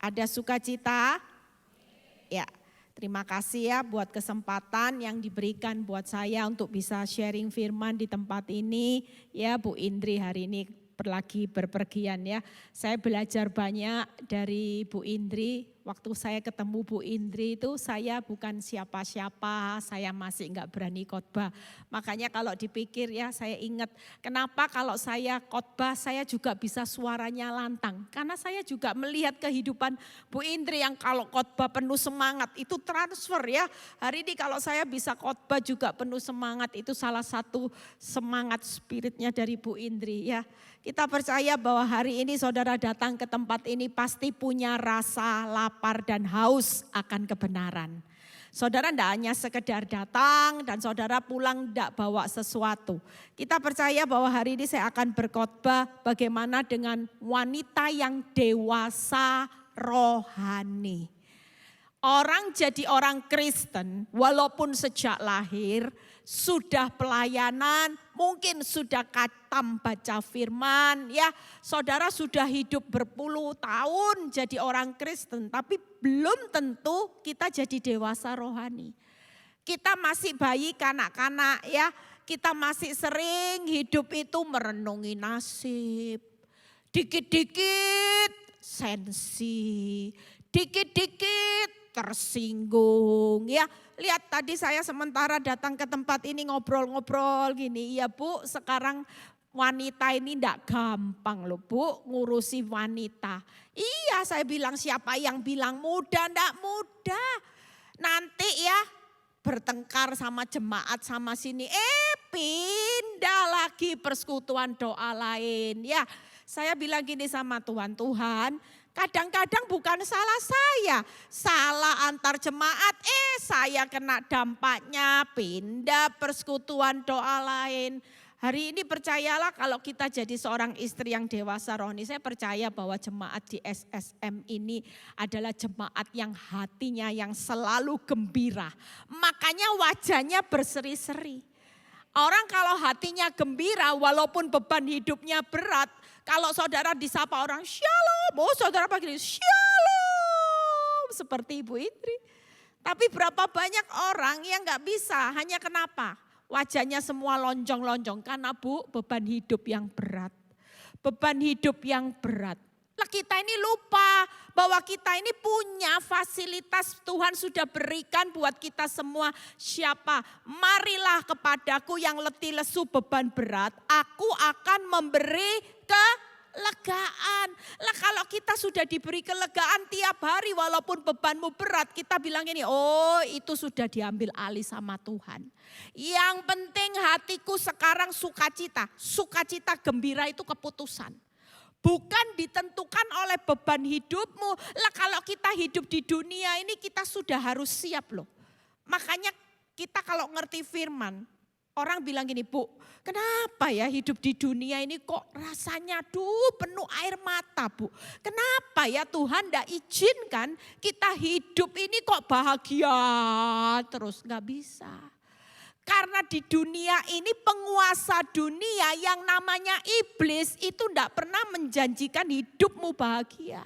Ada sukacita? Ya, terima kasih ya buat kesempatan yang diberikan buat saya untuk bisa sharing firman di tempat ini. Ya, Bu Indri hari ini lagi berpergian ya. Saya belajar banyak dari Bu Indri. Waktu saya ketemu Bu Indri itu saya bukan siapa-siapa, saya masih enggak berani khotbah. Makanya kalau dipikir ya saya ingat kenapa kalau saya khotbah saya juga bisa suaranya lantang. Karena saya juga melihat kehidupan Bu Indri yang kalau khotbah penuh semangat itu transfer ya. Hari ini kalau saya bisa khotbah juga penuh semangat itu salah satu semangat spiritnya dari Bu Indri ya. Kita percaya bahwa hari ini saudara datang ke tempat ini pasti punya rasa lapar dan haus akan kebenaran. Saudara tidak hanya sekedar datang dan saudara pulang tidak bawa sesuatu. Kita percaya bahwa hari ini saya akan berkhotbah bagaimana dengan wanita yang dewasa rohani. Orang jadi orang Kristen walaupun sejak lahir sudah pelayanan, mungkin sudah katam baca firman ya. Saudara sudah hidup berpuluh tahun jadi orang Kristen tapi belum tentu kita jadi dewasa rohani. Kita masih bayi kanak-kanak ya. Kita masih sering hidup itu merenungi nasib. Dikit-dikit sensi, dikit-dikit tersinggung ya. Lihat tadi saya sementara datang ke tempat ini ngobrol-ngobrol gini. Iya Bu, sekarang wanita ini enggak gampang loh Bu ngurusi wanita. Iya saya bilang siapa yang bilang mudah, enggak mudah. Nanti ya bertengkar sama jemaat sama sini. Pindah lagi persekutuan doa lain ya. Saya bilang gini sama Tuhan, Tuhan kadang-kadang bukan salah saya, salah antar jemaat, saya kena dampaknya pindah persekutuan doa lain. Hari ini percayalah kalau kita jadi seorang istri yang dewasa rohani, saya percaya bahwa jemaat di SSM ini adalah jemaat yang hatinya yang selalu gembira. Makanya wajahnya berseri-seri. Orang kalau hatinya gembira walaupun beban hidupnya berat, kalau saudara disapa orang shalom, saudara panggil shalom seperti Ibu Indri. Tapi berapa banyak orang yang gak bisa, hanya kenapa? Wajahnya semua lonjong-lonjong karena beban hidup yang berat. Beban hidup yang berat. Lah kita ini lupa bahwa kita ini punya fasilitas Tuhan sudah berikan buat kita semua. Siapa? Marilah kepadaku yang letih lesu beban berat, aku akan memberi kelegaan. Lah kalau kita sudah diberi kelegaan tiap hari walaupun bebanmu berat, kita bilang ini, oh itu sudah diambil alih sama Tuhan. Yang penting hatiku sekarang sukacita. Sukacita gembira itu keputusan. Bukan ditentukan oleh beban hidupmu. Lah kalau kita hidup di dunia ini kita sudah harus siap loh. Makanya kita kalau ngerti firman, orang bilang gini, Bu, kenapa ya hidup di dunia ini kok rasanya penuh air mata Bu. Kenapa ya Tuhan tidak izinkan kita hidup ini kok bahagia terus, gak bisa. Karena di dunia ini penguasa dunia yang namanya iblis itu tidak pernah menjanjikan hidupmu bahagia.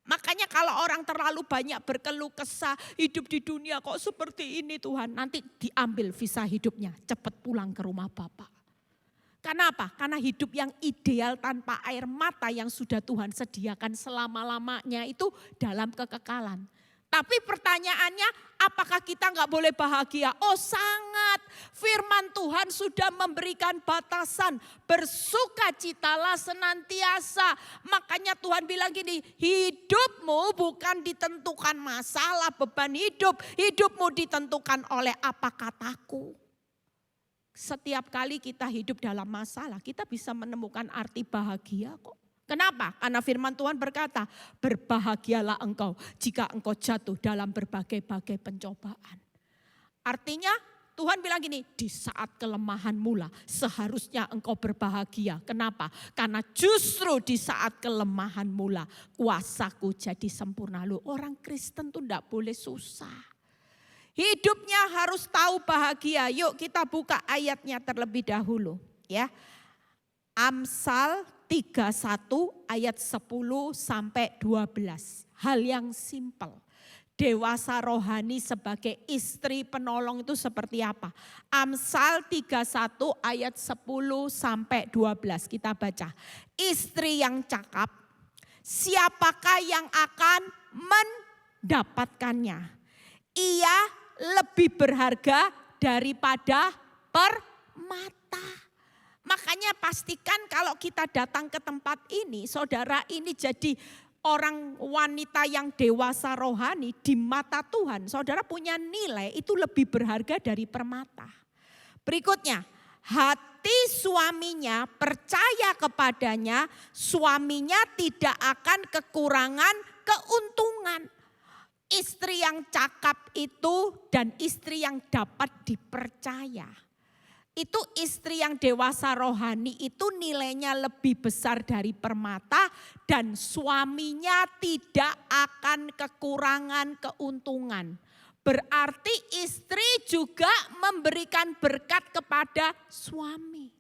Makanya kalau orang terlalu banyak berkeluh kesah, hidup di dunia kok seperti ini Tuhan. Nanti diambil visa hidupnya, cepat pulang ke rumah Bapak. Kenapa? Karena hidup yang ideal tanpa air mata yang sudah Tuhan sediakan selama-lamanya itu dalam kekekalan. Tapi pertanyaannya, apakah kita nggak boleh bahagia? Oh sangat, firman Tuhan sudah memberikan batasan, bersukacitalah senantiasa. Makanya Tuhan bilang gini, hidupmu bukan ditentukan masalah beban hidup, hidupmu ditentukan oleh apa kataku. Setiap kali kita hidup dalam masalah, kita bisa menemukan arti bahagia kok. Kenapa? Karena firman Tuhan berkata, berbahagialah engkau jika engkau jatuh dalam berbagai-bagai pencobaan. Artinya Tuhan bilang gini, di saat kelemahanmu lah seharusnya engkau berbahagia. Kenapa? Karena justru di saat kelemahanmu lah kuasaku jadi sempurna. Loh, orang Kristen tuh enggak boleh susah. Hidupnya harus tahu bahagia. Yuk kita buka ayatnya terlebih dahulu ya. Amsal 31 ayat 10 sampai 12. Hal yang simpel. Dewasa rohani sebagai istri penolong itu seperti apa? Amsal 31 ayat 10 sampai 12 kita baca. Istri yang cakap, siapakah yang akan mendapatkannya? Ia lebih berharga daripada permata. Makanya pastikan kalau kita datang ke tempat ini, saudara ini jadi orang wanita yang dewasa rohani di mata Tuhan. Saudara punya nilai itu lebih berharga dari permata. Berikutnya, hati suaminya percaya kepadanya, suaminya tidak akan kekurangan keuntungan. Istri yang cakap itu dan istri yang dapat dipercaya. Itu istri yang dewasa rohani itu nilainya lebih besar dari permata dan suaminya tidak akan kekurangan keuntungan. Berarti istri juga memberikan berkat kepada suami.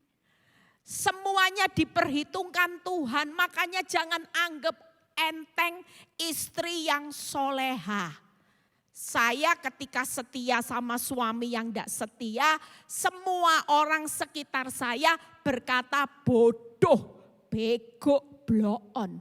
Semuanya diperhitungkan Tuhan, makanya jangan anggap enteng istri yang soleha. Saya ketika setia sama suami yang tidak setia, semua orang sekitar saya berkata bodoh, bego, bloon.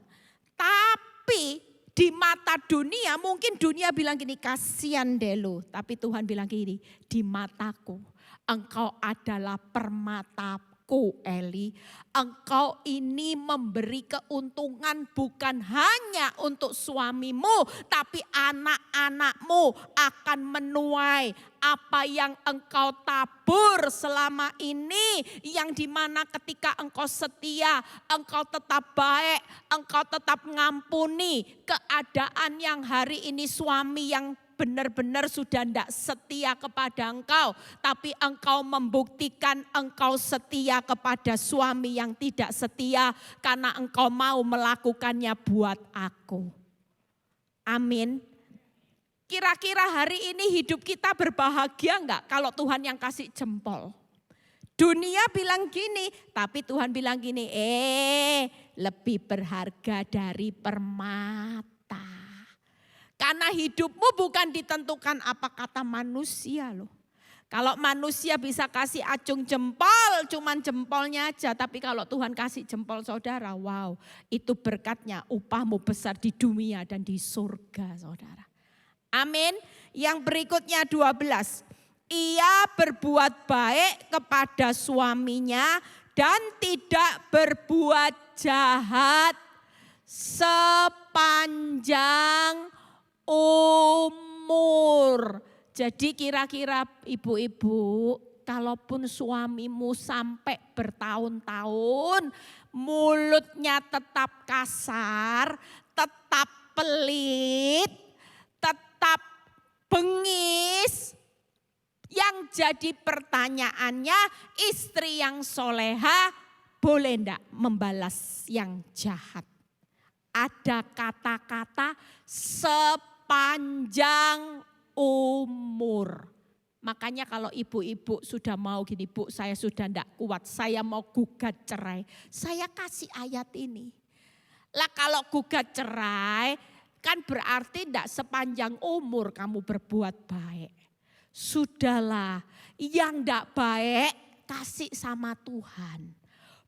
Tapi di mata dunia, mungkin dunia bilang gini, kasihan deh lu. Tapi Tuhan bilang gini, di mataku engkau adalah permataku Eli. Engkau ini memberi keuntungan bukan hanya untuk suamimu, tapi anak-anakmu akan menuai apa yang engkau tabur selama ini, yang dimana ketika engkau setia, engkau tetap baik, engkau tetap ngampuni keadaan yang hari ini suami yang benar-benar sudah tidak setia kepada engkau, tapi engkau membuktikan engkau setia kepada suami yang tidak setia karena engkau mau melakukannya buat aku. Amin. Kira-kira hari ini hidup kita berbahagia enggak kalau Tuhan yang kasih jempol? Dunia bilang gini, tapi Tuhan bilang gini, lebih berharga dari permata. Karena hidupmu bukan ditentukan apa kata manusia loh. Kalau manusia bisa kasih acung jempol, cuman jempolnya aja. Tapi kalau Tuhan kasih jempol saudara, wow, itu berkatnya, upahmu besar di dunia dan di surga saudara. Amin. Yang berikutnya 12. Ia berbuat baik kepada suaminya dan tidak berbuat jahat sepanjang umur. Jadi kira-kira ibu-ibu, kalaupun suamimu sampai bertahun-tahun mulutnya tetap kasar, tetap pelit, tetap bengis, yang jadi pertanyaannya istri yang soleha boleh enggak membalas yang jahat? Ada kata-kata sepanjang umur. Makanya kalau ibu-ibu sudah mau gini, Bu saya sudah tidak kuat, saya mau gugat cerai. Saya kasih ayat ini. Lah kalau gugat cerai kan berarti tidak sepanjang umur kamu berbuat baik. Sudahlah, yang tidak baik kasih sama Tuhan.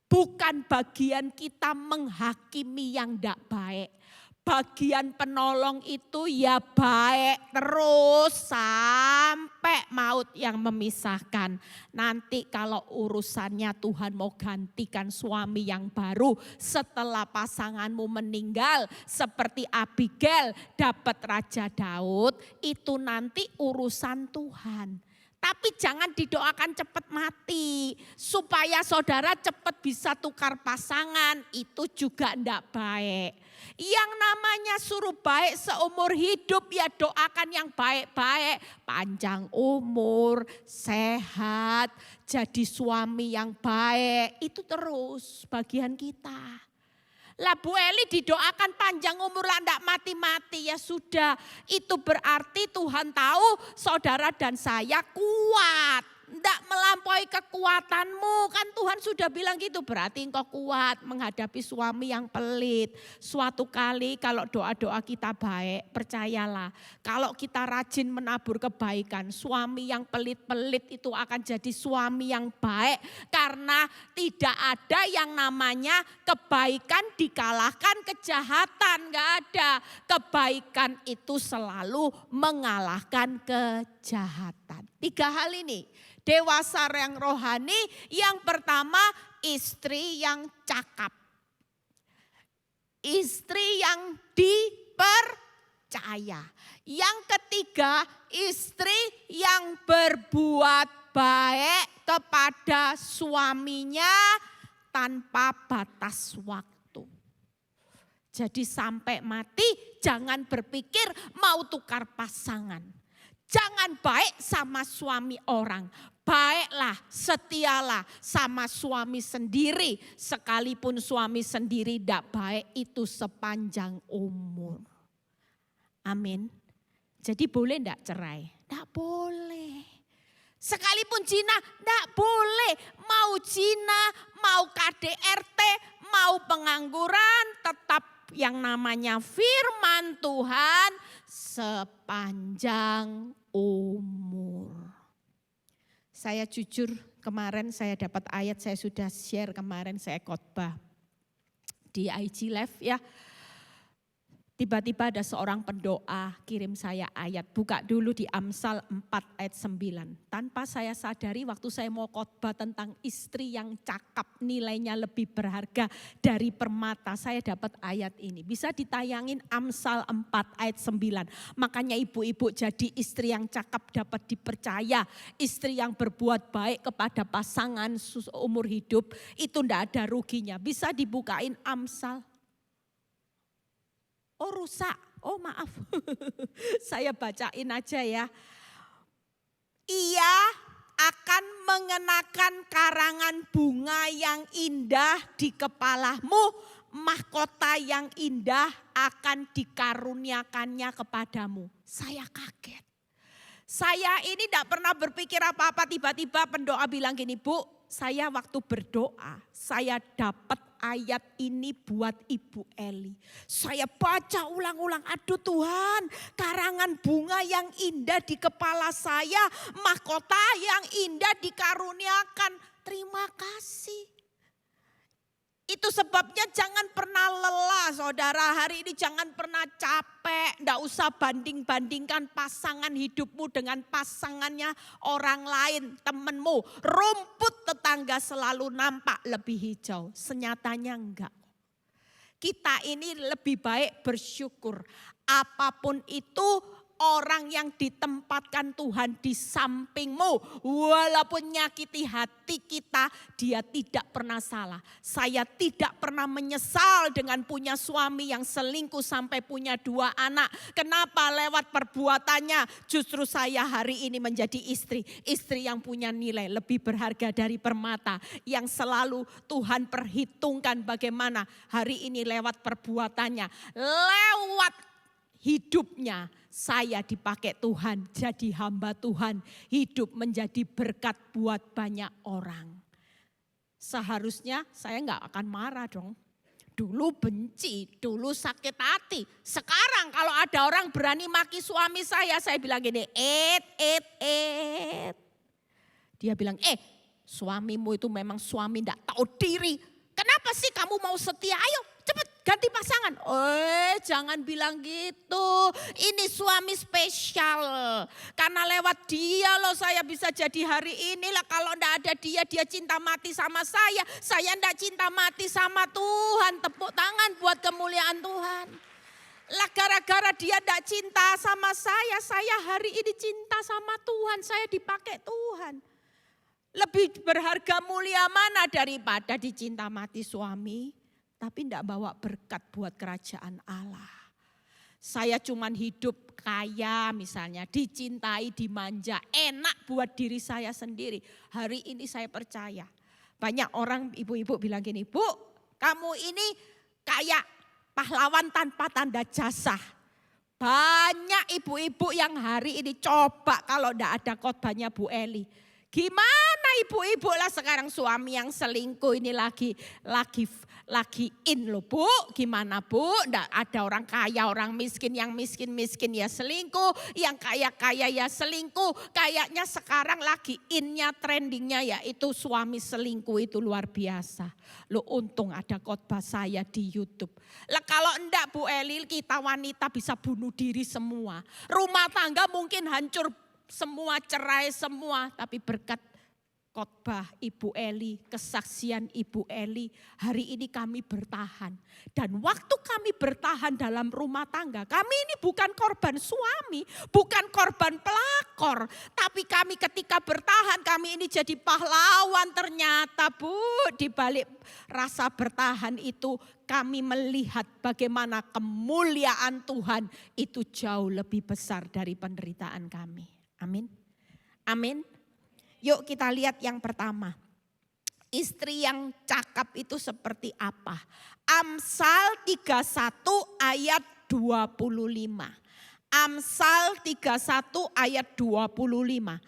Bukan bagian kita menghakimi yang tidak baik. Bagian penolong itu ya baik terus sampai maut yang memisahkan. Nanti kalau urusannya Tuhan mau gantikan suami yang baru setelah pasanganmu meninggal, seperti Abigail dapat Raja Daud, itu nanti urusan Tuhan. Tapi jangan didoakan cepat mati supaya saudara cepat bisa tukar pasangan, itu juga enggak baik. Yang namanya suruh baik seumur hidup ya doakan yang baik-baik. Panjang umur, sehat, jadi suami yang baik. Itu terus bagian kita. Lah Bu Eli didoakan panjang umur lah enggak mati-mati, ya sudah. Itu berarti Tuhan tahu saudara dan saya kuat. Tidak melampaui kekuatanmu. Kan Tuhan sudah bilang gitu. Berarti engkau kuat menghadapi suami yang pelit. Suatu kali kalau doa-doa kita baik, percayalah. Kalau kita rajin menabur kebaikan, suami yang pelit-pelit itu akan jadi suami yang baik. Karena tidak ada yang namanya kebaikan dikalahkan kejahatan. Enggak ada. Kebaikan itu selalu mengalahkan kejahatan. 3 hal ini. Dewasa yang rohani, yang pertama istri yang cakap. Istri yang dipercaya. Yang ketiga istri yang berbuat baik kepada suaminya tanpa batas waktu. Jadi sampai mati jangan berpikir mau tukar pasangan. Jangan baik sama suami orang. Baiklah, setialah sama suami sendiri. Sekalipun suami sendiri tidak baik itu sepanjang umur. Amin. Jadi boleh tidak cerai? Tidak boleh. Sekalipun zina, tidak boleh. Mau zina, mau KDRT, mau pengangguran, tetap yang namanya firman Tuhan sepanjang umur. Saya jujur kemarin saya dapat ayat, saya sudah share kemarin, saya khotbah di IG Live ya. Tiba-tiba ada seorang pendoa kirim saya ayat, buka dulu di Amsal 4 ayat 9. Tanpa saya sadari waktu saya mau khotbah tentang istri yang cakap nilainya lebih berharga dari permata, saya dapat ayat ini. Bisa ditayangin Amsal 4 ayat 9. Makanya ibu-ibu jadi istri yang cakap dapat dipercaya. Istri yang berbuat baik kepada pasangan umur hidup itu tidak ada ruginya. Bisa dibukain Amsal. Oh rusak, oh maaf, saya bacain aja ya. Ia akan mengenakan karangan bunga yang indah di kepalamu, mahkota yang indah akan dikaruniakannya kepadamu. Saya kaget. Saya ini tidak pernah berpikir apa-apa, tiba-tiba pendoa bilang gini, Bu, saya waktu berdoa, saya dapat ayat ini buat Ibu Eli. Saya baca ulang-ulang, aduh Tuhan, karangan bunga yang indah di kepala saya, mahkota yang indah dikaruniakan. Terima kasih. Itu sebabnya jangan pernah lelah saudara, hari ini jangan pernah capek. Tidak usah banding-bandingkan pasangan hidupmu dengan pasangannya orang lain, temanmu. Rumput tetangga selalu nampak lebih hijau, senyatanya enggak. Kita ini lebih baik bersyukur. Apapun itu, orang yang ditempatkan Tuhan di sampingmu, walaupun nyakiti hati kita, dia tidak pernah salah. Saya tidak pernah menyesal dengan punya suami yang selingkuh sampai punya 2 anak. Kenapa? Lewat perbuatannya justru saya hari ini menjadi istri yang punya nilai lebih berharga dari permata, yang selalu Tuhan perhitungkan bagaimana hari ini lewat perbuatannya, lewat hidupnya saya dipakai Tuhan, jadi hamba Tuhan, hidup menjadi berkat buat banyak orang. Seharusnya saya enggak akan marah dong. Dulu benci, dulu sakit hati. Sekarang kalau ada orang berani maki suami saya bilang gini, Dia bilang, suamimu itu memang suami enggak tahu diri. Kenapa sih kamu mau setia? Ayo cepet ganti pasangan. Jangan bilang gitu. Ini suami spesial. Karena lewat dia loh saya bisa jadi hari ini lah. Kalau enggak ada dia, dia cinta mati sama saya. Saya enggak cinta mati sama Tuhan. Tepuk tangan buat kemuliaan Tuhan. Lah gara-gara dia enggak cinta sama saya hari ini cinta sama Tuhan. Saya dipakai Tuhan. Lebih berharga mulia mana daripada dicinta mati suami, tapi tidak bawa berkat buat kerajaan Allah. Saya cuman hidup kaya misalnya, dicintai, dimanja, enak buat diri saya sendiri. Hari ini saya percaya, banyak orang ibu-ibu bilang gini, Bu, kamu ini kayak pahlawan tanpa tanda jasa. Banyak ibu-ibu yang hari ini coba kalau tidak ada khotbahnya Bu Eli. Gimana ibu-ibu lah sekarang suami yang selingkuh ini lagi in loh Bu. Gimana Bu? Nggak ada orang kaya, orang miskin. Yang miskin ya selingkuh. Yang kaya ya selingkuh. Kayaknya sekarang lagi innya, trendingnya ya itu suami selingkuh itu luar biasa. Loh untung ada khotbah saya di YouTube. Lah kalau enggak Bu Eli, kita wanita bisa bunuh diri semua. Rumah tangga mungkin hancur semua, cerai semua, tapi berkat khotbah Ibu Eli, kesaksian Ibu Eli, hari ini kami bertahan. Dan waktu kami bertahan dalam rumah tangga, kami ini bukan korban suami, bukan korban pelakor, tapi kami ketika bertahan, kami ini jadi pahlawan ternyata Bu. Di balik rasa bertahan itu kami melihat bagaimana kemuliaan Tuhan itu jauh lebih besar dari penderitaan kami. Amin. Amin. Yuk kita lihat yang pertama. Istri yang cakap itu seperti apa? Amsal 31 ayat 25. Amsal 31 ayat 25.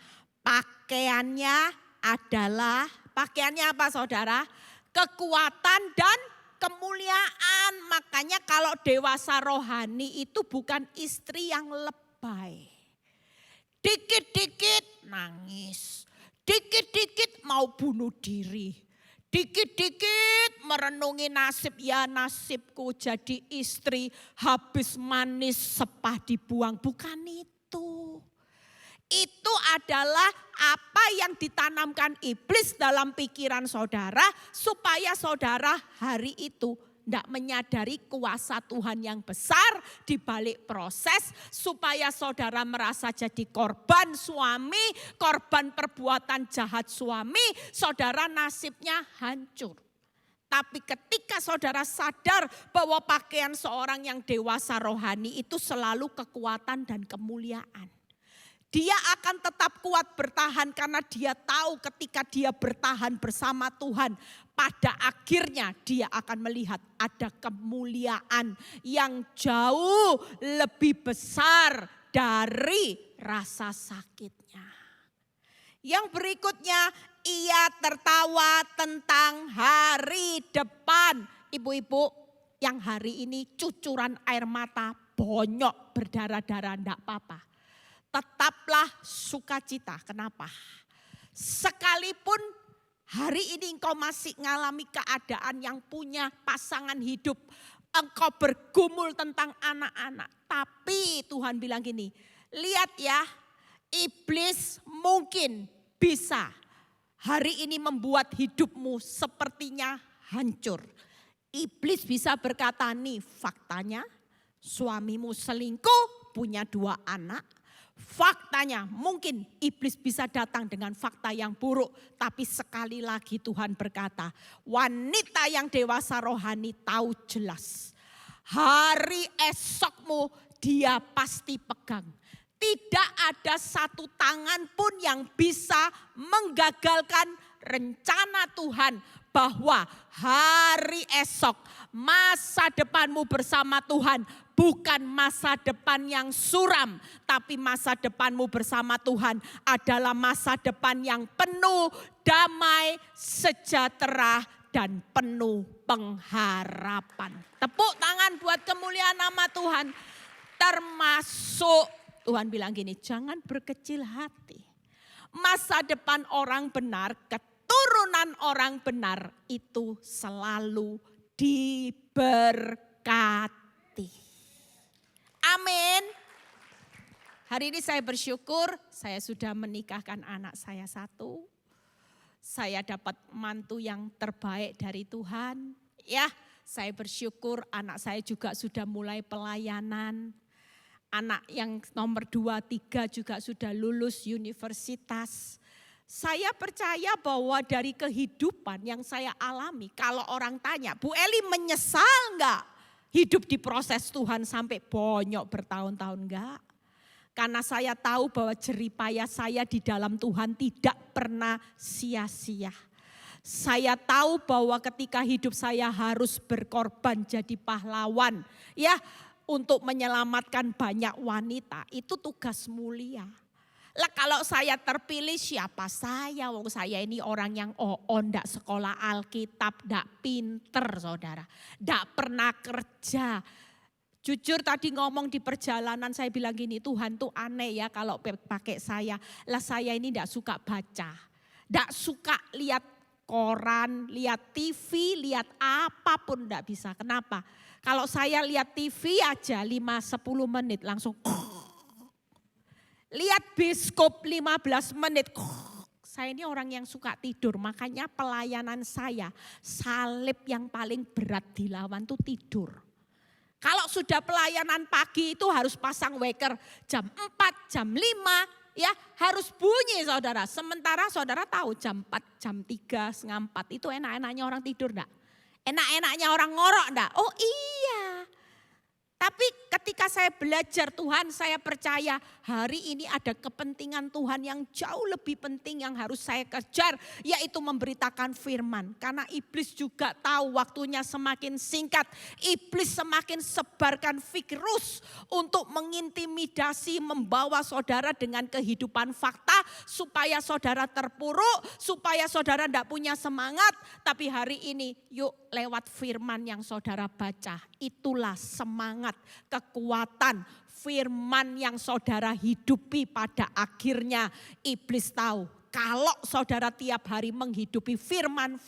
Pakaiannya apa saudara? Kekuatan dan kemuliaan. Makanya kalau dewasa rohani itu bukan istri yang lebay. Dikit-dikit nangis, dikit-dikit mau bunuh diri, dikit-dikit merenungi nasib, ya nasibku jadi istri habis manis sepah dibuang. Bukan itu. Itu adalah apa yang ditanamkan iblis dalam pikiran saudara supaya saudara hari itu tidak menyadari kuasa Tuhan yang besar di balik proses supaya saudara merasa jadi korban suami, korban perbuatan jahat suami, saudara nasibnya hancur. Tapi ketika saudara sadar bahwa pakaian seorang yang dewasa rohani itu selalu kekuatan dan kemuliaan. Dia akan tetap kuat bertahan karena dia tahu ketika dia bertahan bersama Tuhan, pada akhirnya dia akan melihat ada kemuliaan yang jauh lebih besar dari rasa sakitnya. Yang berikutnya, ia tertawa tentang hari depan. Ibu-ibu yang hari ini cucuran air mata bonyok berdarah-darah, enggak apa-apa. Tetaplah sukacita. Kenapa? Sekalipun hari ini engkau masih mengalami keadaan yang punya pasangan hidup, engkau bergumul tentang anak-anak. Tapi Tuhan bilang gini, lihat ya, iblis mungkin bisa hari ini membuat hidupmu sepertinya hancur. Iblis bisa berkata, nih faktanya suamimu selingkuh, punya 2 anak. Faktanya mungkin iblis bisa datang dengan fakta yang buruk. Tapi sekali lagi Tuhan berkata, wanita yang dewasa rohani tahu jelas. Hari esokmu dia pasti pegang. Tidak ada satu tangan pun yang bisa menggagalkan rencana Tuhan. Bahwa hari esok masa depanmu bersama Tuhan bukan masa depan yang suram, tapi masa depanmu bersama Tuhan adalah masa depan yang penuh damai, sejahtera, dan penuh pengharapan. Tepuk tangan buat kemuliaan nama Tuhan. Termasuk Tuhan bilang gini, jangan berkecil hati. Masa depan orang benar, keturunan orang benar itu selalu diberkati. Amin. Hari ini saya bersyukur saya sudah menikahkan anak saya 1. Saya dapat mantu yang terbaik dari Tuhan. Ya, saya bersyukur anak saya juga sudah mulai pelayanan. Anak yang nomor 2, 3 juga sudah lulus universitas. Saya percaya bahwa dari kehidupan yang saya alami, kalau orang tanya, Bu Eli menyesal enggak hidup di proses Tuhan sampai bonyok bertahun-tahun? Enggak. Karena saya tahu bahwa jeripayah saya di dalam Tuhan tidak pernah sia-sia. Saya tahu bahwa ketika hidup saya harus berkorban jadi pahlawan, ya, untuk menyelamatkan banyak wanita, itu tugas mulia. Lah kalau saya terpilih siapa saya? Wong saya ini orang yang ndak sekolah Alkitab, ndak pinter saudara. Ndak pernah kerja. Jujur tadi ngomong di perjalanan saya bilang gini, Tuhan tuh aneh ya kalau pakai saya. Lah saya ini ndak suka baca. Ndak suka lihat koran, lihat TV, lihat apapun ndak bisa. Kenapa? Kalau saya lihat TV aja 5-10 menit langsung lihat biskop 15 menit. Saya ini orang yang suka tidur, makanya pelayanan saya salib yang paling berat dilawan tuh tidur. Kalau sudah pelayanan pagi itu harus pasang waker jam 4, jam 5 ya harus bunyi saudara. Sementara saudara tahu jam 4, jam 3, setengah 4 itu enak-enaknya orang tidur enggak? Enak-enaknya orang ngorok enggak? Oh iya. Tapi ketika saya belajar Tuhan, saya percaya hari ini ada kepentingan Tuhan yang jauh lebih penting yang harus saya kejar, yaitu memberitakan firman. Karena iblis juga tahu waktunya semakin singkat, iblis semakin sebarkan virus untuk mengintimidasi, membawa saudara dengan kehidupan fakta, supaya saudara terpuruk, supaya saudara tidak punya semangat. Tapi hari ini yuk lewat firman yang saudara baca, itulah semangat, kekuatan firman yang saudara hidupi pada akhirnya. Iblis tahu kalau saudara tiap hari menghidupi firman,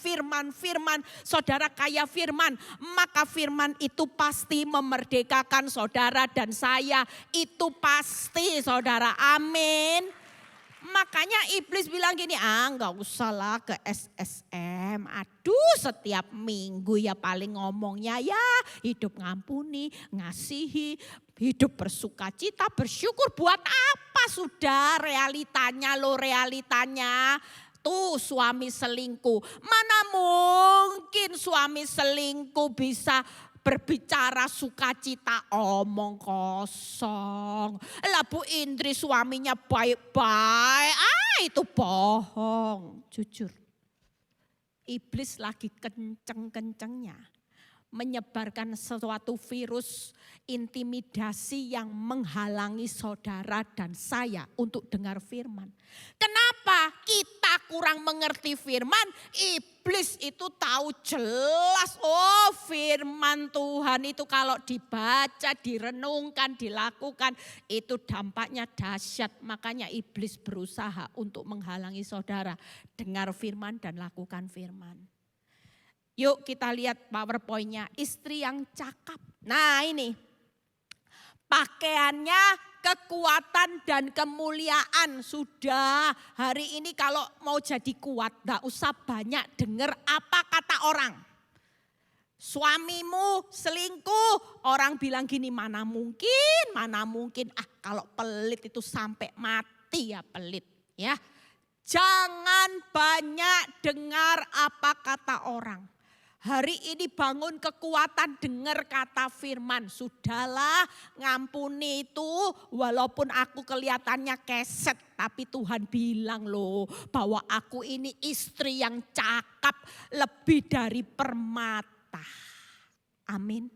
saudara kaya firman, maka firman itu pasti memerdekakan saudara dan saya. Itu pasti saudara, amin. Makanya iblis bilang gini, enggak usah lah ke SSM. Aduh setiap minggu ya paling ngomongnya ya hidup ngampuni, ngasihi, hidup bersukacita, bersyukur. Buat apa sudah realitanya lo realitanya. Tuh suami selingkuh, mana mungkin suami selingkuh bisa berbicara sukacita, omong kosong. Lah Bu Indri suaminya baik-baik, itu bohong. Jujur, iblis lagi kenceng-kencengnya menyebarkan suatu virus intimidasi yang menghalangi saudara dan saya untuk dengar firman. Kenapa? Kita kurang mengerti firman, iblis itu tahu jelas, oh firman Tuhan itu kalau dibaca, direnungkan, dilakukan, itu dampaknya dahsyat. Makanya iblis berusaha untuk menghalangi saudara dengar firman dan lakukan firman. Yuk kita lihat PowerPoint-nya, istri yang cakap. Nah ini, pakaiannya kekuatan dan kemuliaan. Sudah hari ini kalau mau jadi kuat, gak usah banyak dengar apa kata orang. Suamimu selingkuh, orang bilang gini, mana mungkin. Kalau pelit itu sampai mati ya pelit ya. Jangan banyak dengar apa kata orang. Hari ini bangun kekuatan dengar kata firman. Sudahlah ngampuni itu walaupun aku kelihatannya keset. Tapi Tuhan bilang loh bahwa aku ini istri yang cakap lebih dari permata. Amin.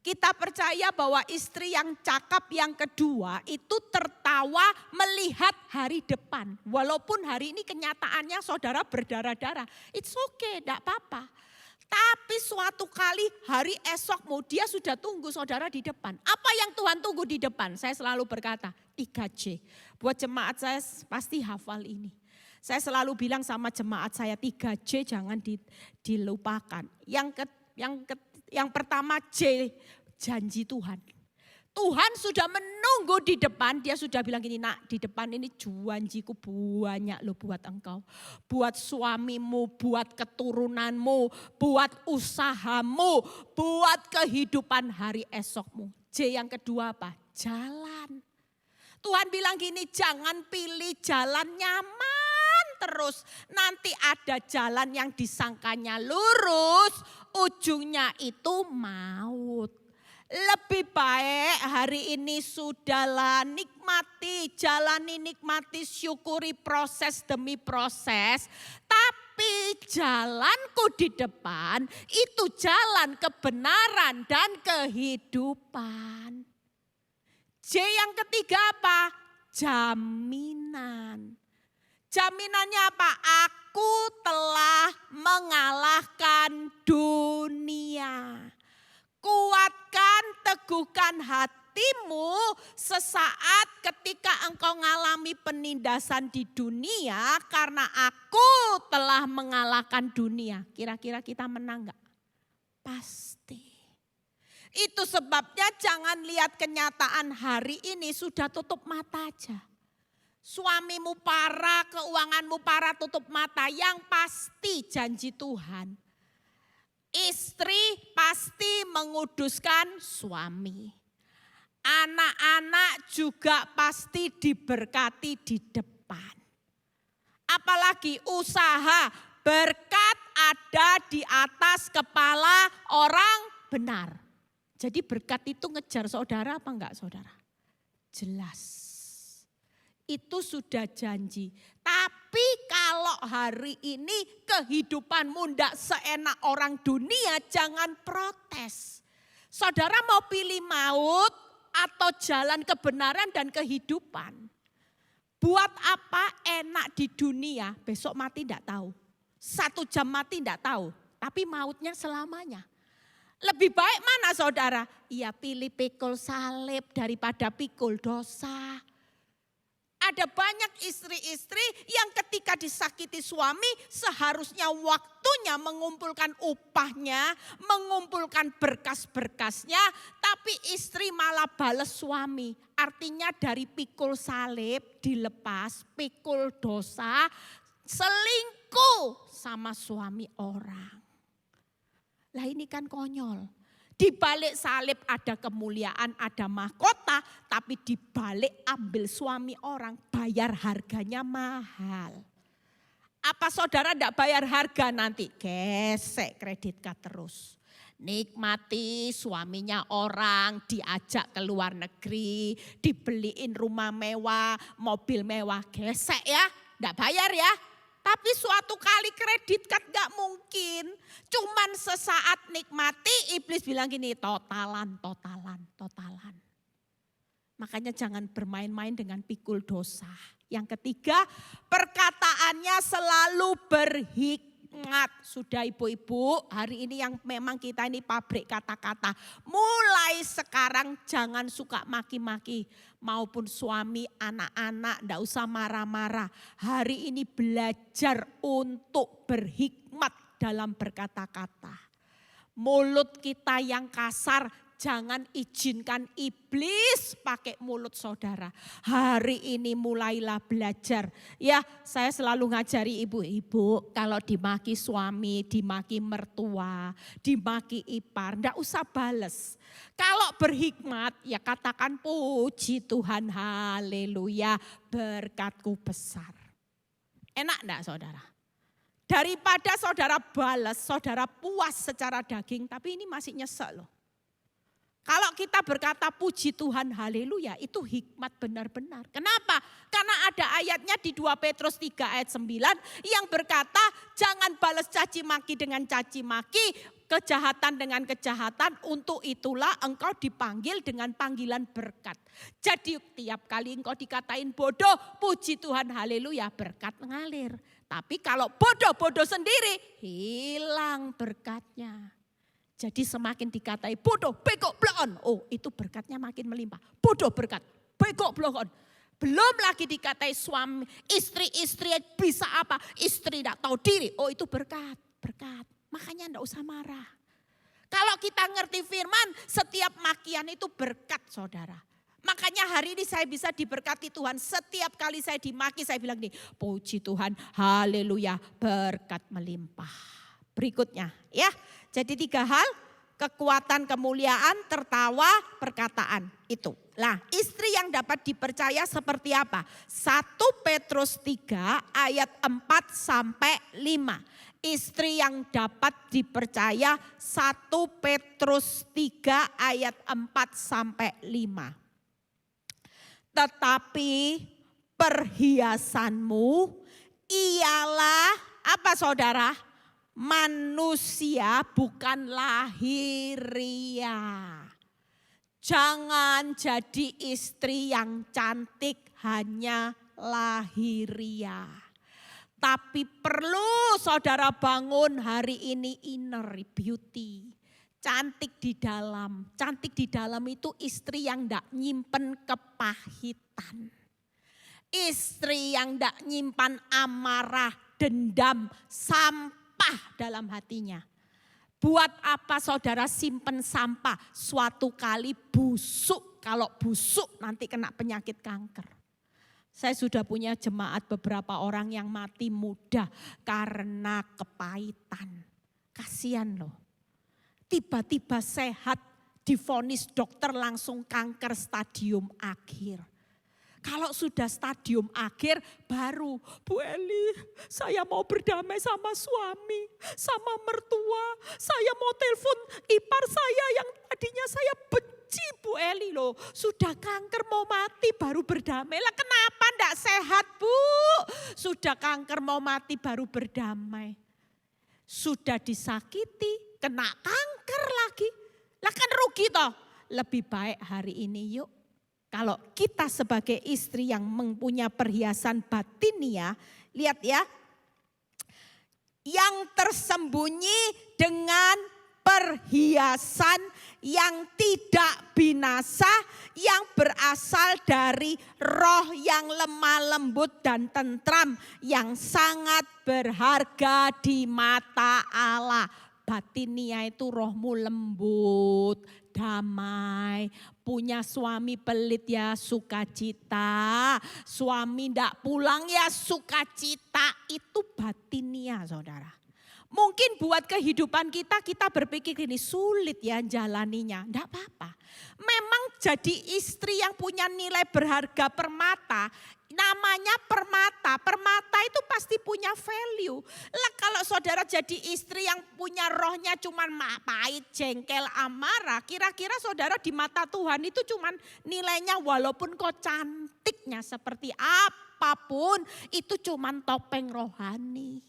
Kita percaya bahwa istri yang cakap yang kedua itu tertawa melihat hari depan. Walaupun hari ini kenyataannya saudara berdarah-darah. It's okay, tidak apa-apa. Tapi suatu kali hari esokmu dia sudah tunggu saudara di depan. Apa yang Tuhan tunggu di depan? Saya selalu berkata 3J. Buat jemaat saya pasti hafal ini. Saya selalu bilang sama jemaat saya 3J jangan dilupakan. Yang pertama J, janji Tuhan. Tuhan sudah menunggu di depan, dia sudah bilang gini, nak di depan ini janjiku banyak loh buat engkau. Buat suamimu, buat keturunanmu, buat usahamu, buat kehidupan hari esokmu. J yang kedua apa? Jalan. Tuhan bilang gini, jangan pilih jalan nyaman terus. Nanti ada jalan yang disangkanya lurus, ujungnya itu maut. Lebih baik hari ini sudahlah nikmati, jalani nikmati, syukuri proses demi proses. Tapi jalanku di depan itu jalan kebenaran dan kehidupan. J yang ketiga apa? jaminan. Jaminannya apa? Aku telah mengalahkan dunia. Kuatkan, teguhkan hatimu sesaat ketika engkau mengalami penindasan di dunia karena aku telah mengalahkan dunia. Kira-kira kita menang enggak? Pasti. Itu sebabnya jangan lihat kenyataan hari ini, sudah tutup mata aja. Suamimu parah, keuanganmu parah, tutup mata. Yang pasti janji Tuhan, istri pasti menguduskan suami. Anak-anak juga pasti diberkati di depan. Apalagi usaha, berkat ada di atas kepala orang benar. Jadi berkat itu ngejar saudara apa enggak saudara? Jelas. Itu sudah janji. Tapi kalau hari ini kehidupanmu tidak seenak orang dunia, jangan protes. Saudara mau pilih maut atau jalan kebenaran dan kehidupan? Buat apa enak di dunia, besok mati tidak tahu. 1 jam mati tidak tahu, tapi mautnya selamanya. Lebih baik mana saudara? Ya pilih pikul salib daripada pikul dosa. Ada banyak istri-istri yang ketika disakiti suami seharusnya waktunya mengumpulkan upahnya, mengumpulkan berkas-berkasnya, tapi istri malah balas suami. Artinya dari pikul salib dilepas, pikul dosa, selingkuh sama suami orang. Lah ini kan konyol. Di balik salib ada kemuliaan, ada mahkota, tapi di balik ambil suami orang, bayar harganya mahal. Apa saudara enggak bayar harga nanti? Gesek kredit card terus. Nikmati suaminya orang, diajak ke luar negeri, dibeliin rumah mewah, mobil mewah, gesek ya, enggak bayar ya. Tapi suatu kali kredit card gak mungkin. Cuman sesaat nikmati, iblis bilang gini, totalan. Makanya jangan bermain-main dengan pikul dosa. Yang ketiga, perkataannya selalu berhikmat. Sudah ibu-ibu, hari ini yang memang kita ini pabrik kata-kata. Mulai sekarang jangan suka maki-maki. Maupun suami, anak-anak, enggak usah marah-marah. Hari ini belajar untuk berhikmat dalam berkata-kata. Mulut kita yang kasar, jangan izinkan iblis pakai mulut saudara. Hari ini mulailah belajar. Ya, saya selalu ngajari ibu-ibu kalau dimaki suami, dimaki mertua, dimaki ipar, enggak usah bales. Kalau berhikmat ya katakan puji Tuhan, haleluya, berkatku besar. Enak enggak saudara? Daripada saudara balas, saudara puas secara daging, tapi ini masih nyesek loh. Kalau kita berkata puji Tuhan, haleluya, itu hikmat benar-benar. Kenapa? Karena ada ayatnya di 2 Petrus 3 ayat 9 yang berkata jangan balas caci maki dengan caci maki, kejahatan dengan kejahatan, untuk itulah engkau dipanggil dengan panggilan berkat. Jadi tiap kali engkau dikatain bodoh, puji Tuhan, haleluya, berkat mengalir. Tapi kalau bodoh-bodoh sendiri, hilang berkatnya. Jadi semakin dikatai bodoh, begok, blon. Oh itu berkatnya makin melimpah. Bodoh berkat, begok, blon. Belum lagi dikatai suami, istri-istri bisa apa? Istri tidak tahu diri. Oh itu berkat. Makanya enggak usah marah. Kalau kita ngerti firman, setiap makian itu berkat saudara. Makanya hari ini saya bisa diberkati Tuhan. Setiap kali saya dimaki saya bilang nih, puji Tuhan, haleluya, berkat melimpah. Berikutnya ya. Jadi 3 hal, kekuatan, kemuliaan, tertawa, perkataan itu. Nah, istri yang dapat dipercaya seperti apa? 1 Petrus 3 ayat 4 sampai 5. Istri yang dapat dipercaya 1 Petrus 3 ayat 4 sampai 5. Tetapi perhiasanmu ialah apa saudara? Manusia bukan lahiria. Jangan jadi istri yang cantik hanya lahiriah. Tapi perlu saudara bangun hari ini inner beauty. Cantik di dalam. Cantik di dalam itu istri yang tidak nyimpen kepahitan. Istri yang tidak nyimpan amarah, dendam, sampah dalam hatinya. Buat apa saudara simpen sampah? Suatu kali busuk. Kalau busuk nanti kena penyakit kanker. Saya sudah punya jemaat beberapa orang yang mati muda karena kepahitan. Kasihan loh. Tiba-tiba sehat, divonis dokter langsung kanker stadium akhir. Kalau sudah stadium akhir baru, Bu Eli saya mau berdamai sama suami, sama mertua. Saya mau telepon ipar saya yang tadinya saya benci Bu Eli loh. Sudah kanker mau mati baru berdamai. Lah kenapa enggak sehat Bu? Sudah kanker mau mati baru berdamai. Sudah disakiti, kena kanker lagi. Lah kan rugi toh. Lebih baik hari ini yuk. Kalau kita sebagai istri yang mempunyai perhiasan batinia, lihat ya. Yang tersembunyi dengan perhiasan yang tidak binasa, yang berasal dari roh yang lemah lembut dan tentram, yang sangat berharga di mata Allah. Batinia itu rohmu lembut, damai, punya suami pelit ya sukacita, suami ndak pulang ya sukacita, itu batinia saudara. Mungkin buat kehidupan kita berpikir ini sulit ya jalaninya, ndak apa-apa. Memang jadi istri yang punya nilai berharga permata, namanya permata. Permata itu pasti punya value. Lah kalau saudara jadi istri yang punya rohnya cuman pahit, jengkel, amarah, kira-kira saudara di mata Tuhan itu cuman nilainya walaupun kau cantiknya seperti apapun, itu cuman topeng rohani.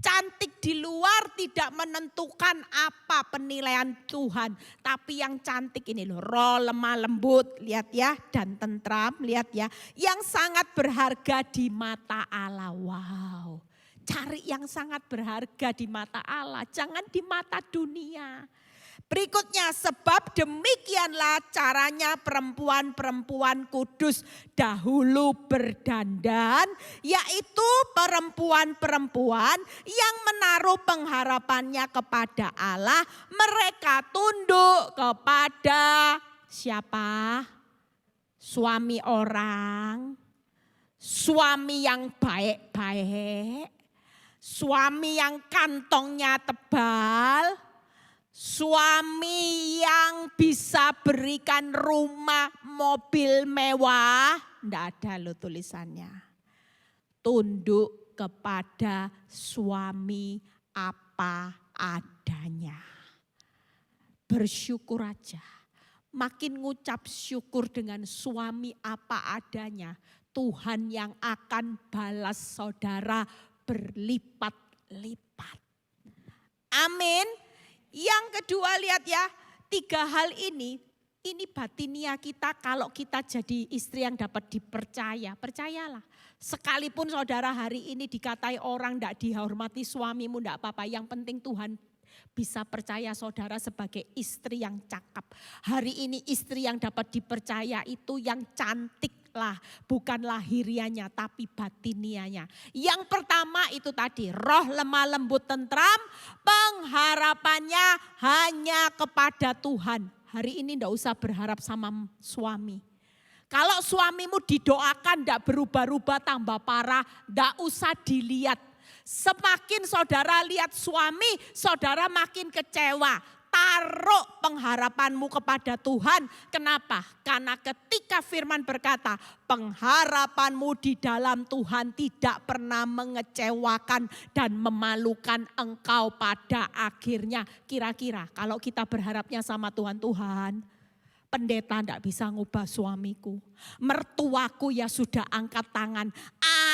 Cantik di luar tidak menentukan apa penilaian Tuhan. Tapi yang cantik ini loh, roh lemah lembut, lihat ya, dan tentram, lihat ya. Yang sangat berharga di mata Allah, wow. Cari yang sangat berharga di mata Allah, jangan di mata dunia. Berikutnya, sebab demikianlah caranya perempuan-perempuan kudus dahulu berdandan, yaitu perempuan-perempuan yang menaruh pengharapannya kepada Allah. Mereka tunduk kepada siapa? Suami orang, suami yang baik-baik, suami yang kantongnya tebal, suami yang bisa berikan rumah, mobil mewah. Tidak ada loh tulisannya. Tunduk kepada suami apa adanya. Bersyukur aja. Makin ngucap syukur dengan suami apa adanya, Tuhan yang akan balas saudara berlipat-lipat. Amin. Yang kedua lihat ya, 3 hal ini batinia kita kalau kita jadi istri yang dapat dipercaya. Percayalah, sekalipun saudara hari ini dikatai orang tidak dihormati suamimu, tidak apa-apa. Yang penting Tuhan bisa percaya saudara sebagai istri yang cakap. Hari ini istri yang dapat dipercaya itu yang cantik lah, bukan lahirianya tapi batinianya. Yang pertama itu tadi, roh lemah lembut tentram, pengharapannya hanya kepada Tuhan. Hari ini enggak usah berharap sama suami. Kalau suamimu didoakan enggak berubah-ubah tambah parah, enggak usah dilihat. Semakin saudara lihat suami, saudara makin kecewa. Taruh pengharapanmu kepada Tuhan. Kenapa? Karena ketika firman berkata, pengharapanmu di dalam Tuhan tidak pernah mengecewakan dan memalukan engkau pada akhirnya. Kira-kira kalau kita berharapnya sama Tuhan, Tuhan, pendeta tidak bisa ngubah suamiku. Mertuaku ya sudah angkat tangan.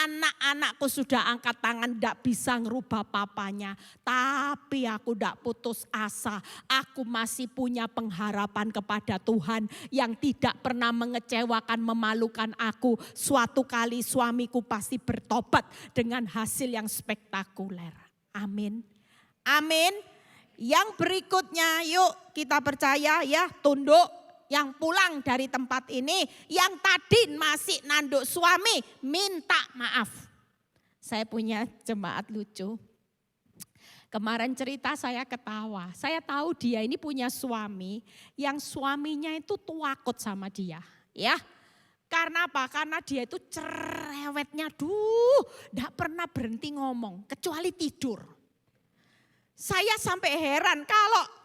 anak-anakku sudah angkat tangan, tidak bisa ngerubah papanya. Tapi aku tidak putus asa. Aku masih punya pengharapan kepada Tuhan yang tidak pernah mengecewakan, memalukan aku. Suatu kali suamiku pasti bertobat dengan hasil yang spektakuler. Amin. Amin. Yang berikutnya, yuk kita percaya ya, tunduk. Yang pulang dari tempat ini, yang tadi masih nanduk suami, minta maaf. Saya punya jemaat lucu. Kemarin cerita saya ketawa. Saya tahu dia ini punya suami yang suaminya itu tuakut sama dia. Ya, karena apa? Karena dia itu cerewetnya, enggak pernah berhenti ngomong, kecuali tidur. Saya sampai heran kalau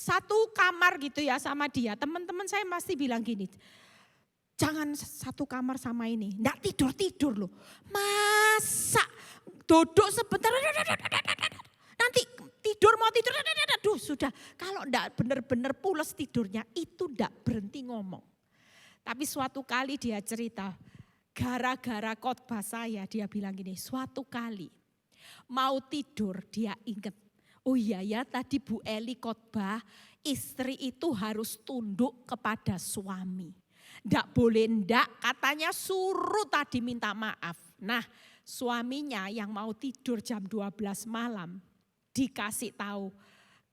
satu kamar gitu ya sama dia, teman-teman saya pasti bilang gini, jangan satu kamar sama ini, enggak tidur-tidur loh. Masa duduk sebentar, nanti tidur mau tidur, aduh sudah. Kalau enggak benar-benar pules tidurnya, itu enggak berhenti ngomong. Tapi suatu kali dia cerita, gara-gara khotbah saya, dia bilang gini, suatu kali mau tidur dia ingat, oh iya ya tadi Bu Eli khotbah, istri itu harus tunduk kepada suami. Nggak boleh ndak, katanya suruh tadi minta maaf. Nah suaminya yang mau tidur jam 12 malam dikasih tahu,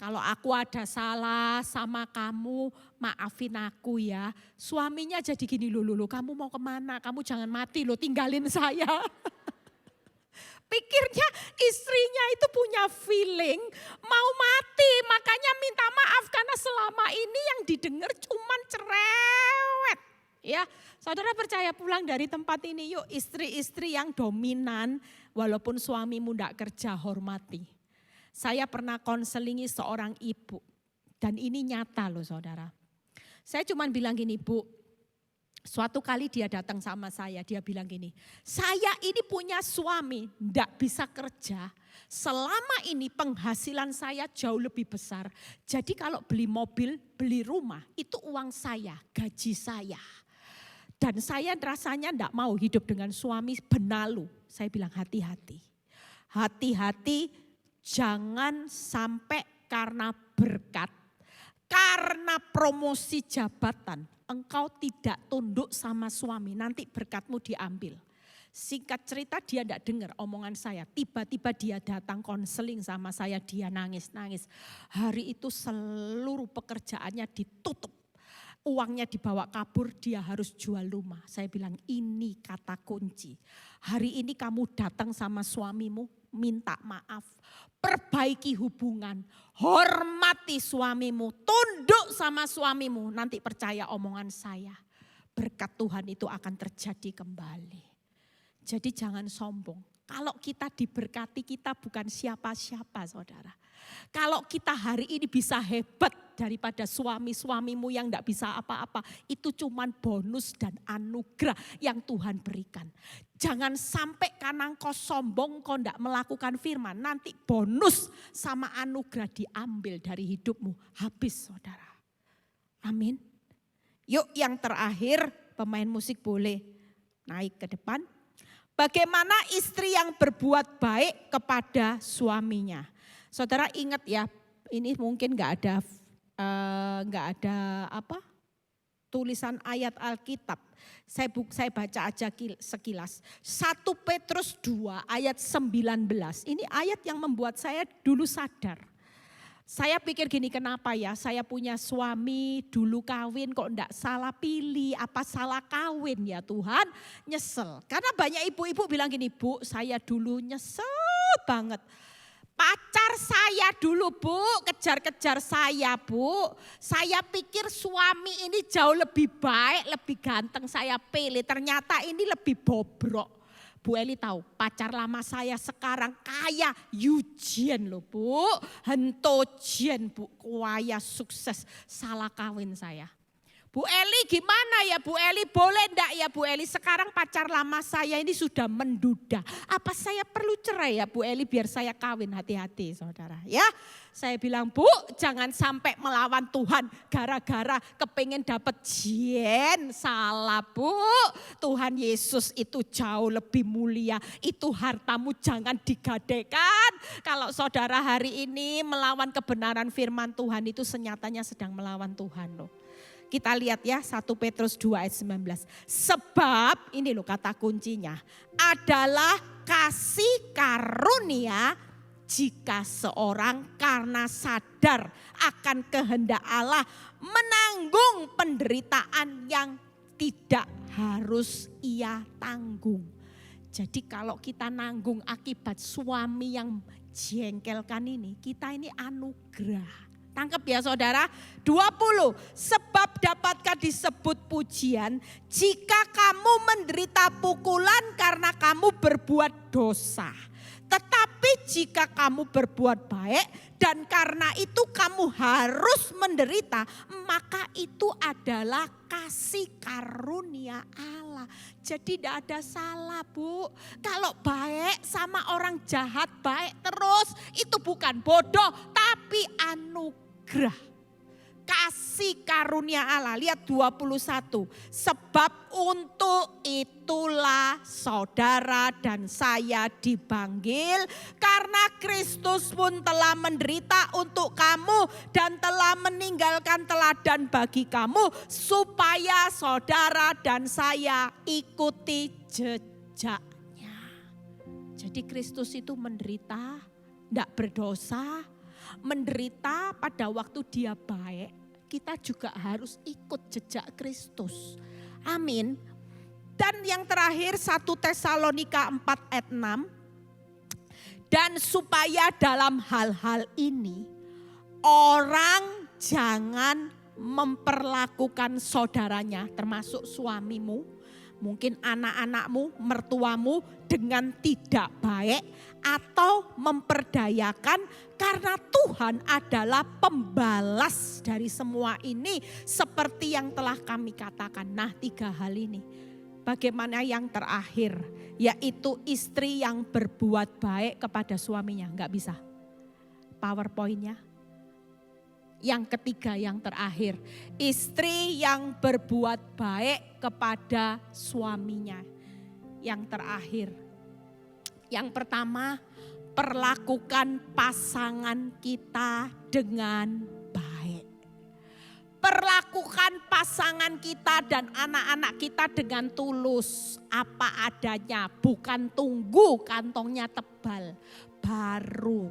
kalau aku ada salah sama kamu, maafin aku ya. Suaminya jadi gini, loh, kamu mau kemana? Kamu jangan mati loh, tinggalin saya. Pikirnya istrinya itu punya feeling mau mati, makanya minta maaf karena selama ini yang didengar cuman cerewet. Ya, saudara percaya pulang dari tempat ini yuk, istri-istri yang dominan walaupun suamimu tidak kerja, hormati. Saya pernah konselingi seorang ibu dan ini nyata loh saudara. Saya cuman bilang gini, Bu, suatu kali dia datang sama saya, dia bilang gini, saya ini punya suami, enggak bisa kerja, selama ini penghasilan saya jauh lebih besar. Jadi kalau beli mobil, beli rumah, itu uang saya, gaji saya. Dan saya rasanya enggak mau hidup dengan suami benalu. Saya bilang hati-hati, hati-hati jangan sampai karena berkat, karena promosi jabatan, engkau tidak tunduk sama suami, nanti berkatmu diambil. Singkat cerita dia tidak dengar omongan saya. Tiba-tiba dia datang konseling sama saya, dia nangis-nangis. Hari itu seluruh pekerjaannya ditutup. Uangnya dibawa kabur, dia harus jual rumah. Saya bilang ini kata kunci. Hari ini kamu datang sama suamimu, minta maaf. Perbaiki hubungan, hormati suamimu, tunduk sama suamimu. Nanti percaya omongan saya, berkat Tuhan itu akan terjadi kembali. Jadi jangan sombong. Kalau kita diberkati, kita bukan siapa-siapa saudara. Kalau kita hari ini bisa hebat daripada suami-suamimu yang tidak bisa apa-apa, itu cuman bonus dan anugerah yang Tuhan berikan. Jangan sampai karena engkau sombong, kau tidak melakukan firman, nanti bonus sama anugerah diambil dari hidupmu, habis saudara. Amin. Yuk yang terakhir, pemain musik boleh naik ke depan. Bagaimana istri yang berbuat baik kepada suaminya. Saudara ingat ya, ini mungkin nggak ada tulisan ayat Alkitab. Saya baca aja sekilas. 1 Petrus 2 ayat 19. Ini ayat yang membuat saya dulu sadar. Saya pikir gini, kenapa ya saya punya suami dulu kawin kok enggak salah pilih, apa salah kawin ya Tuhan, nyesel. Karena banyak ibu-ibu bilang gini, Bu saya dulu nyesel banget. Pacar saya dulu Bu, kejar-kejar saya Bu. Saya pikir suami ini jauh lebih baik, lebih ganteng saya pilih. Ternyata ini lebih bobrok. Bu Eli tahu pacar lama saya sekarang kaya Eugene loh Bu. Hentojen Bu, kaya sukses, salah kawin saya. Bu Eli gimana ya Bu Eli, boleh enggak ya Bu Eli, sekarang pacar lama saya ini sudah menduda. Apa saya perlu cerai ya Bu Eli biar saya kawin, hati-hati saudara ya. Saya bilang Bu jangan sampai melawan Tuhan gara-gara kepengen dapat jen, salah Bu. Tuhan Yesus itu jauh lebih mulia, itu hartamu jangan digadaikan. Kalau saudara hari ini melawan kebenaran firman Tuhan itu senyatanya sedang melawan Tuhan loh. Kita lihat ya 1 Petrus 2 ayat 19. Sebab ini loh kata kuncinya adalah kasih karunia jika seorang karena sadar akan kehendak Allah menanggung penderitaan yang tidak harus ia tanggung. Jadi kalau kita nanggung akibat suami yang jengkelkan ini, kita ini anugerah. Tangkap ya saudara, 20. Sebab dapatkah disebut pujian jika kamu menderita pukulan karena kamu berbuat dosa. Tetapi jika kamu berbuat baik dan karena itu kamu harus menderita, maka itu adalah kasih karunia Allah. Jadi tidak ada salah Bu. Kalau baik sama orang jahat baik terus, itu bukan bodoh tapi anugerah. Kasih karunia Allah. Lihat 21. Sebab untuk itulah saudara dan saya dipanggil. Karena Kristus pun telah menderita untuk kamu dan telah meninggalkan teladan bagi kamu. Supaya saudara dan saya ikuti jejaknya. Jadi Kristus itu menderita, tidak berdosa. Menderita pada waktu dia baik, kita juga harus ikut jejak Kristus. Amin. Dan yang terakhir 1 Tesalonika 4 ayat 6. Dan supaya dalam hal-hal ini orang jangan memperlakukan saudaranya termasuk suamimu, mungkin anak-anakmu, mertuamu dengan tidak baik atau memperdayakan karena Tuhan adalah pembalas dari semua ini seperti yang telah kami katakan. Nah 3 hal ini. Bagaimana yang terakhir? Yaitu istri yang berbuat baik kepada suaminya. Enggak bisa. PowerPoint-nya. Yang ketiga yang terakhir. Istri yang berbuat baik kepada suaminya. Yang terakhir. Yang pertama, perlakukan pasangan kita dengan baik. Perlakukan pasangan kita dan anak-anak kita dengan tulus. Apa adanya, bukan tunggu kantongnya tebal. Baru.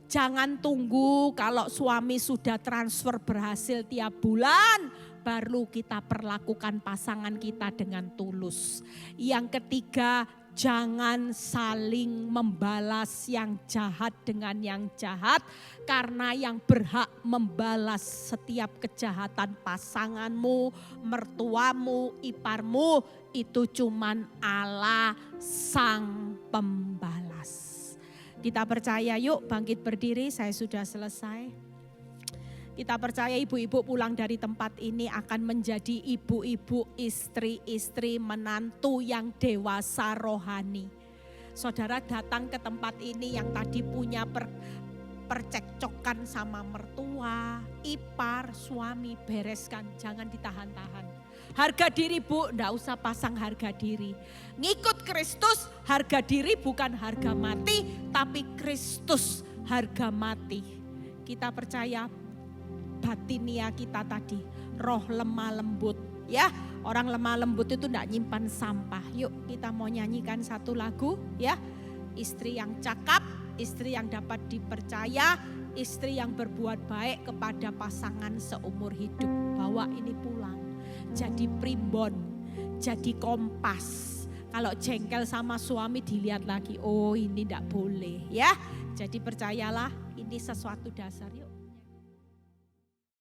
Jangan tunggu kalau suami sudah transfer berhasil tiap bulan. Baru kita perlakukan pasangan kita dengan tulus. Yang ketiga, jangan saling membalas yang jahat dengan yang jahat. Karena yang berhak membalas setiap kejahatan pasanganmu, mertuamu, iparmu, itu cuman Allah sang pembalas. Kita percaya, yuk bangkit berdiri, saya sudah selesai. Kita percaya ibu-ibu pulang dari tempat ini akan menjadi ibu-ibu, istri-istri, menantu yang dewasa rohani. Saudara datang ke tempat ini yang tadi punya percekcokan sama mertua, ipar, suami, bereskan, jangan ditahan-tahan. Harga diri Bu, enggak usah pasang harga diri. Ngikut Kristus, harga diri bukan harga mati, tapi Kristus harga mati. Kita percaya batinia kita tadi, roh lemah lembut. Ya, orang lemah lembut itu enggak nyimpan sampah. Yuk kita mau nyanyikan satu lagu ya. Istri yang cakap, istri yang dapat dipercaya, istri yang berbuat baik kepada pasangan seumur hidup. Bawa ini pulang. Jadi primbon, jadi kompas. Kalau jengkel sama suami dilihat lagi, oh ini enggak boleh ya. Jadi percayalah ini sesuatu dasar. Yuk.